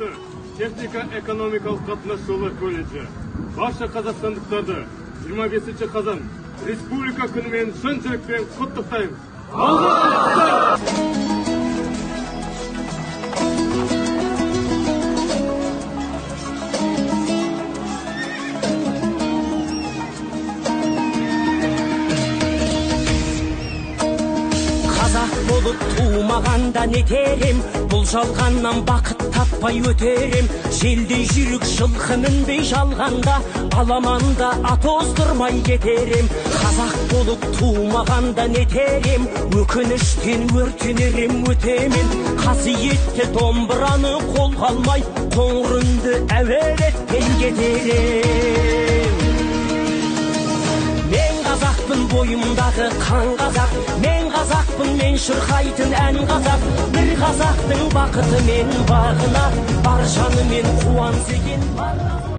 университеті, техника экономикалық қатынасшылар колледжі. Барша қазақстандықтарды 25 қазан республика күнімен шын жүрекпен құттықтаймыз. Қазақ болып туымағанда нетерем, бұл жалғаннан бақыт таппай өтерем. Желдей жүрік жылқы мінбей жалғанда, аламанда ат оздырмай кетерем. Қазақ болып туымағанда нетерем, өкініштен өртенерем өтемен. Қасиетті домбыраны қолға алмай, қоңыр үнді әуелетпен кетерем. Мен қазақпын, бойымдағы қан қазақ. Мен қазақпын, мен шырқайтын ән қазақ. Бір қазақтың бақыты мен бағына, бар жанымен қуанса екен бар.